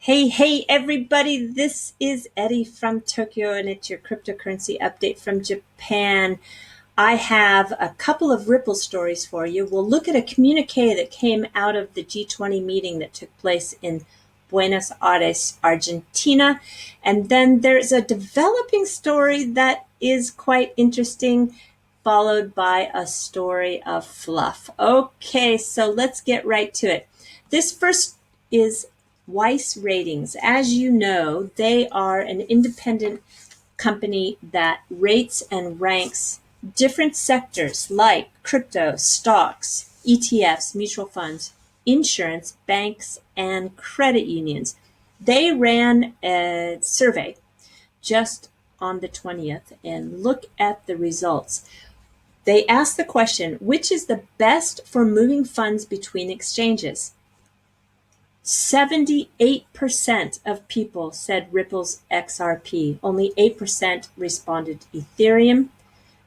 Hey, everybody. This is Eddie from Tokyo, and it's your cryptocurrency update from Japan. I have a couple of Ripple stories for you. We'll look at a communique that came out of the G20 meeting that took place in Buenos Aires, Argentina. And then there's a developing story that is quite interesting, followed by a story of fluff. Okay, so let's get right to it. This first is Weiss Ratings. As you know, they are an independent company that rates and ranks different sectors like crypto, stocks, ETFs, mutual funds, insurance, banks, and credit unions. They ran a survey just on the 20th, and look at the results. They asked the question, which is the best for moving funds between exchanges? 78% of people said Ripple's XRP. Only 8% responded Ethereum,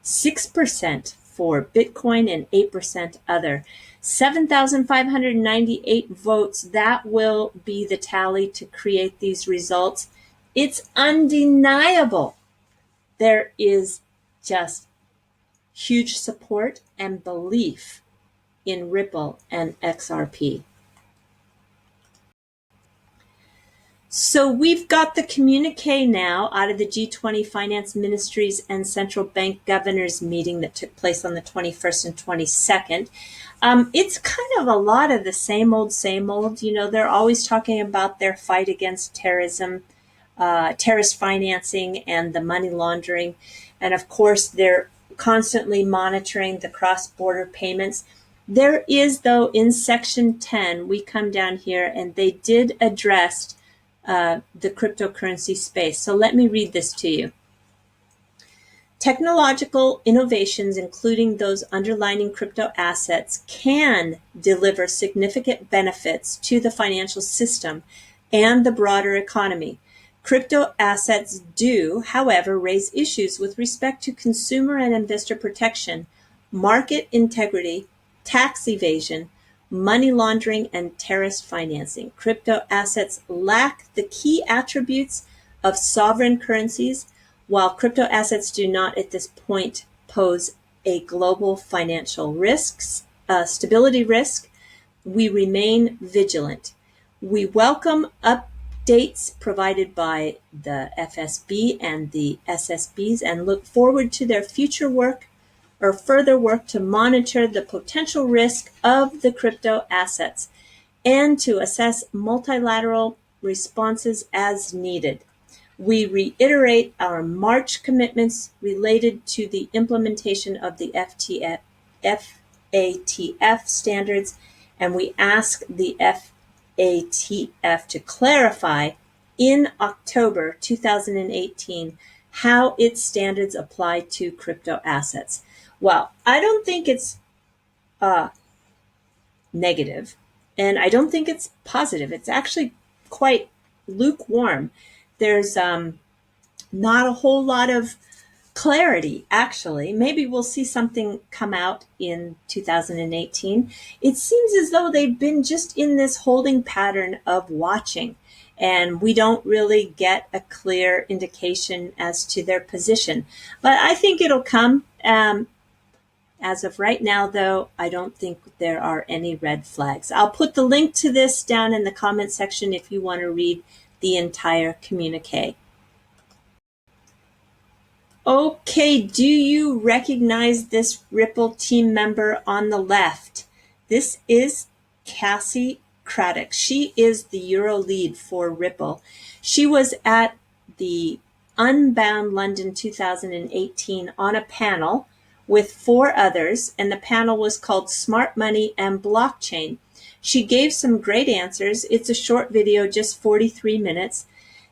6% for Bitcoin, and 8% other. 7,598 votes. That will be the tally to create these results. It's undeniable. There is just huge support and belief in Ripple and XRP. So we've got the communique now out of the G20 Finance Ministries and Central Bank Governors meeting that took place on the 21st and 22nd. It's kind of a lot of the same old. You know, they're always talking about their fight against terrorism, terrorist financing, and the money laundering. And of course, they're constantly monitoring the cross-border payments. There is, though, in Section 10, we come down here, and they did address the cryptocurrency space. So let me read this to you. Technological innovations, including those underlying crypto assets, can deliver significant benefits to the financial system and the broader economy. Crypto assets do, however, raise issues with respect to consumer and investor protection, market integrity, tax evasion, money laundering, and terrorist financing. Crypto assets lack the key attributes of sovereign currencies, while crypto assets do not at this point pose a global financial stability risk. We remain vigilant. We welcome updates provided by the FSB and the SSBs and look forward to their future work or further work to monitor the potential risk of the crypto assets and to assess multilateral responses as needed. We reiterate our March commitments related to the implementation of the FATF standards, and we ask the FATF to clarify in October 2018 how its standards apply to crypto assets. Well, I don't think it's negative, and I don't think it's positive. It's actually quite lukewarm. There's not a whole lot of clarity, actually. Maybe we'll see something come out in 2018. It seems as though they've been just in this holding pattern of watching, and we don't really get a clear indication as to their position. But I think it'll come. As of right now, though, I don't think there are any red flags. I'll put the link to this down in the comment section if you want to read the entire communique. Okay, do you recognize this Ripple team member on the left? This is Cassie Craddock. She is the Euro lead for Ripple. She was at the Unbound London 2018 on a panel with 4 others, and the panel was called Smart Money and Blockchain. She gave some great answers. It's a short video, just 43 minutes,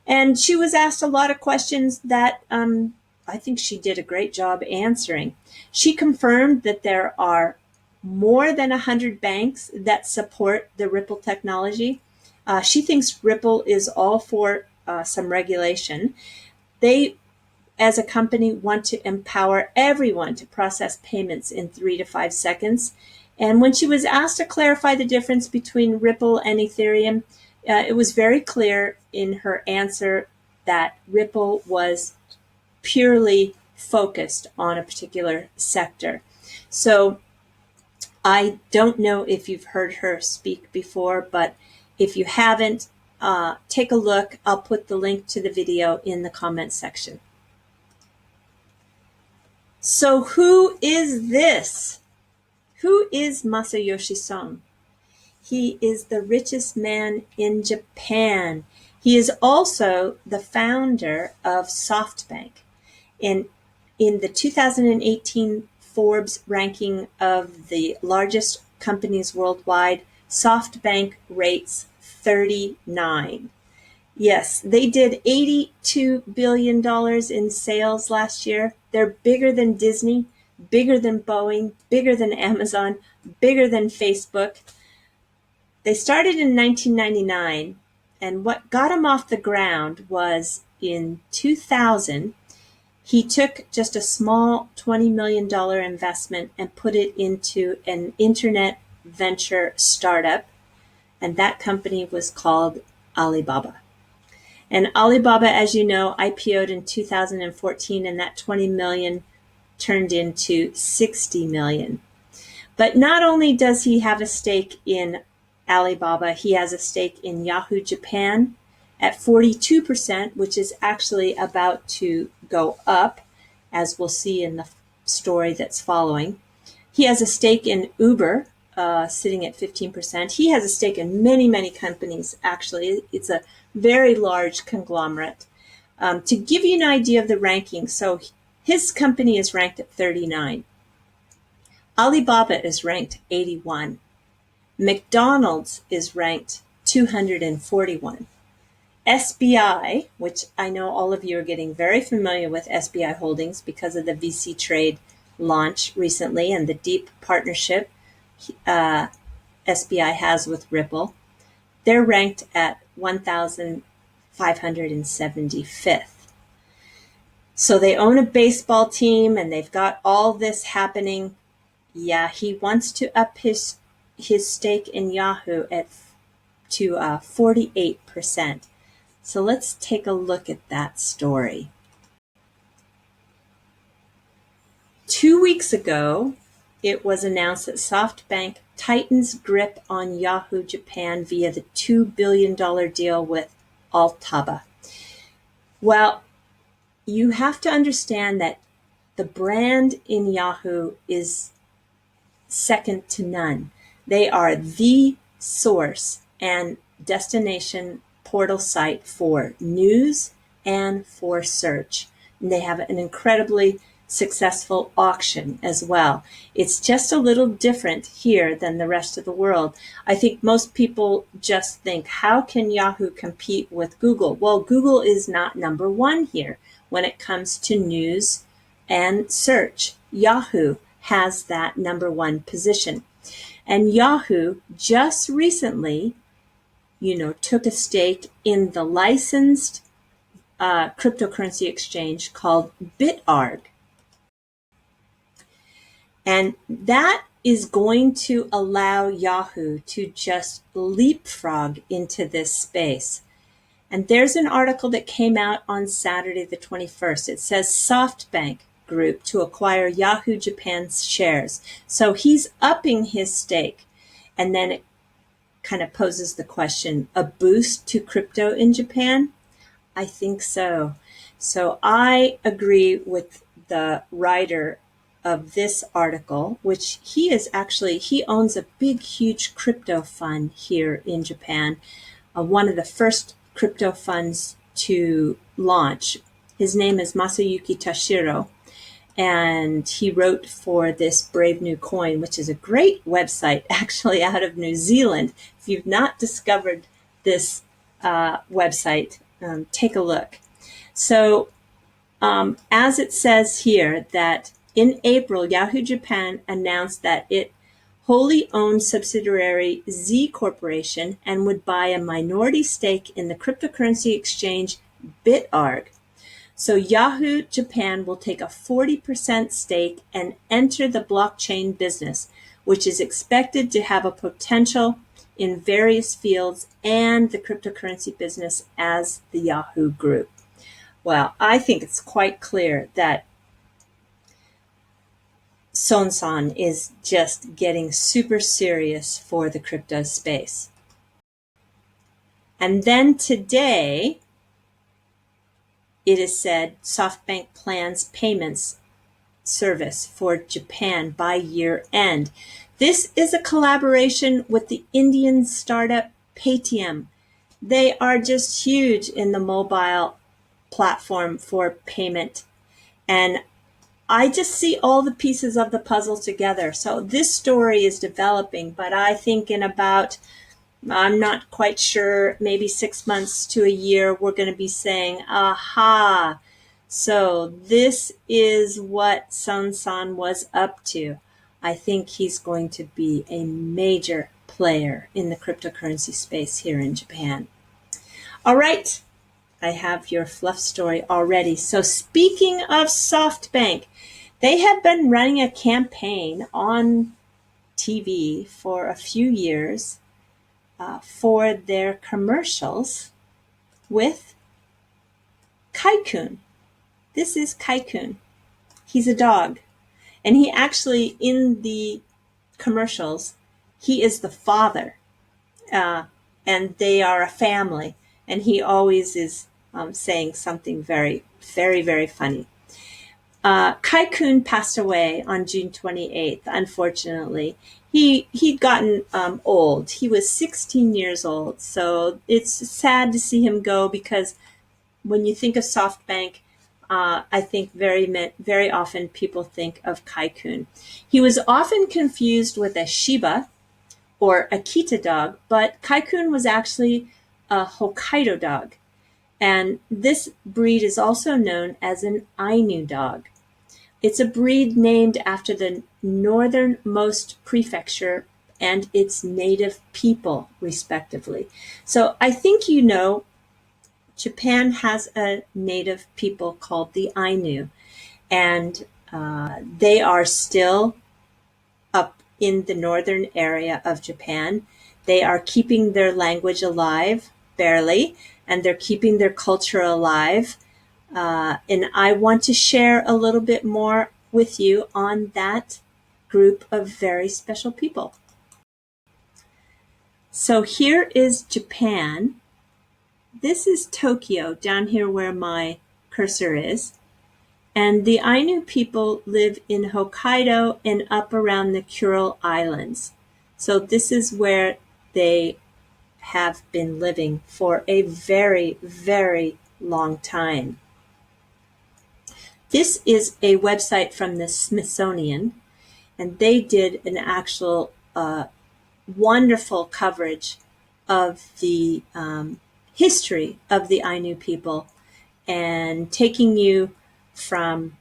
and she was asked a lot of questions that I think she did a great job answering. She confirmed that there are more than 100 banks that support the Ripple technology. She thinks Ripple is all for some regulation. They, as a company, want to empower everyone to process payments in 3 to 5 seconds. And when she was asked to clarify the difference between Ripple and Ethereum, it was very clear in her answer that Ripple was purely focused on a particular sector. So I don't know if you've heard her speak before, but if you haven't, take a look. I'll put the link to the video in the comment section. So who is this? Who is Masayoshi Son? He is the richest man in Japan. He is also the founder of Softbank. In the 2018 Forbes ranking of the largest companies worldwide, Softbank rates 39. Yes, they did $82 billion in sales last year. They're bigger than Disney, bigger than Boeing, bigger than Amazon, bigger than Facebook. They started in 1999, and what got them off the ground was in 2000, he took just a small $20 million investment and put it into an internet venture startup, and that company was called Alibaba. And Alibaba, as you know, IPO'd in 2014, and that 20 million turned into 60 million. But not only does he have a stake in Alibaba, he has a stake in Yahoo Japan at 42%, which is actually about to go up, as we'll see in the story that's following. He has a stake in Uber, sitting at 15%. He has a stake in many, many companies, actually. It's a very large conglomerate. To give you an idea of the ranking, so his company is ranked at 39. Alibaba is ranked 81. McDonald's is ranked 241. SBI, which I know all of you are getting very familiar with SBI Holdings because of the VC trade launch recently and the deep partnership SBI has with Ripple. They're ranked at 1,575th. So they own a baseball team and they've got all this happening. Yeah, he wants to up his stake in Yahoo to 48%. So let's take a look at that story. 2 weeks ago, it was announced that Softbank tightens grip on Yahoo Japan via the $2 billion deal with Altaba. Well, you have to understand that the brand in Yahoo is second to none. They are the source and destination portal site for news and for search. And they have an incredibly successful auction as well. It's just a little different here than the rest of the world. I think most people just think, how can Yahoo compete with Google? Well, Google is not number one here when it comes to news and search. Yahoo has that number one position. And Yahoo just recently, took a stake in the licensed cryptocurrency exchange called BitArg. And that is going to allow Yahoo to just leapfrog into this space. And there's an article that came out on Saturday the 21st. It says Softbank Group to acquire Yahoo Japan's shares. So he's upping his stake. And then it kind of poses the question, a boost to crypto in Japan? I think so. So I agree with the writer of this article, which he owns a big, huge crypto fund here in Japan, one of the first crypto funds to launch. His name is Masayuki Tashiro, and he wrote for this Brave New Coin, which is a great website actually out of New Zealand. If you've not discovered this website, take a look. So as it says here, that in April, Yahoo Japan announced that it wholly owned subsidiary Z Corporation and would buy a minority stake in the cryptocurrency exchange BitArg. So Yahoo Japan will take a 40% stake and enter the blockchain business, which is expected to have a potential in various fields and the cryptocurrency business as the Yahoo Group. Well, I think it's quite clear that Son is just getting super serious for the crypto space. And then today, it is said Softbank plans payments service for Japan by year end. This is a collaboration with the Indian startup Paytm. They are just huge in the mobile platform for payment. And I just see all the pieces of the puzzle together. So this story is developing, but I think in about, I'm not quite sure, maybe 6 months to a year, we're going to be saying, aha, so this is what Son was up to. I think he's going to be a major player in the cryptocurrency space here in Japan. All right, I have your fluff story already. So speaking of Softbank, they have been running a campaign on TV for a few years for their commercials with Kaikun. This is Kaikun. He's a dog. And he actually, in the commercials, he is the father. And they are a family. And he always is saying something very, very, very funny. Kaikun passed away on June 28th, unfortunately. He'd gotten old. He was 16 years old. So it's sad to see him go, because when you think of Softbank, I think very often people think of Kaikun. He was often confused with a Shiba or Akita dog, but Kaikun was actually a Hokkaido dog. And this breed is also known as an Ainu dog. It's a breed named after the northernmost prefecture and its native people, respectively. So I think you know Japan has a native people called the Ainu, and they are still up in the northern area of Japan. They are keeping their language alive, barely, and they're keeping their culture alive. And I want to share a little bit more with you on that group of very special people. So here is Japan. This is Tokyo, down here where my cursor is. And the Ainu people live in Hokkaido and up around the Kuril Islands. So this is where they have been living for a very, very long time. This is a website from the Smithsonian, and they did an actual wonderful coverage of the history of the Ainu people, and taking you from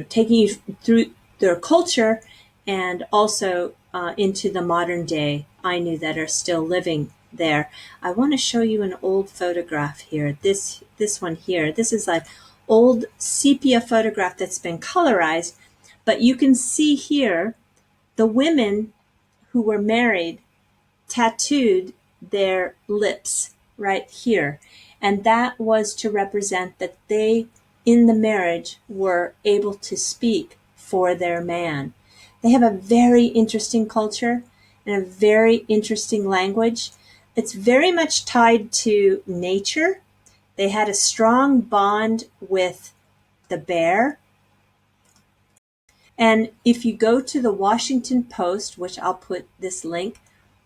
taking you through their culture, and also into the modern day Ainu that are still living there. I want to show you an old photograph here. This one here. This is an old sepia photograph that's been colorized, but you can see here the women who were married tattooed their lips right here. And that was to represent that they, in the marriage, were able to speak for their man. They have a very interesting culture and a very interesting language. It's very much tied to nature. They had a strong bond with the bear. And if you go to the Washington Post, which I'll put this link,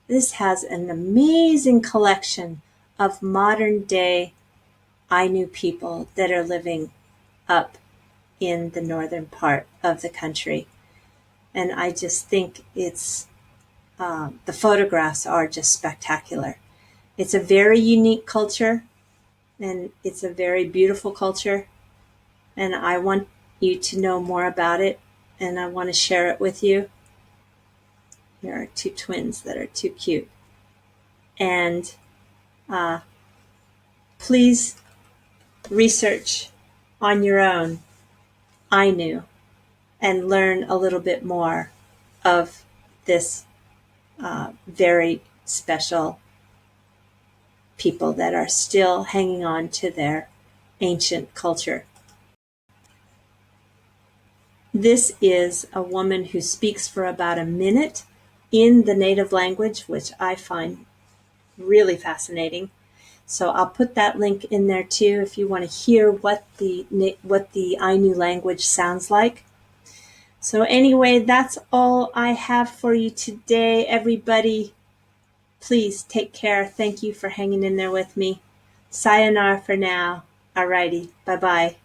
this has an amazing collection of modern day Ainu people that are living up in the northern part of the country. And I just think it's, the photographs are just spectacular. It's a very unique culture, and it's a very beautiful culture. And I want you to know more about it, and I want to share it with you. Here are two twins that are too cute. And please research on your own Ainu and learn a little bit more of this very special people that are still hanging on to their ancient culture. This is a woman who speaks for about a minute in the native language, which I find really fascinating. So I'll put that link in there too if you want to hear what the Ainu language sounds like. So anyway, that's all I have for you today, everybody. Please take care. Thank you for hanging in there with me. Sayonara for now. Alrighty. Bye-bye.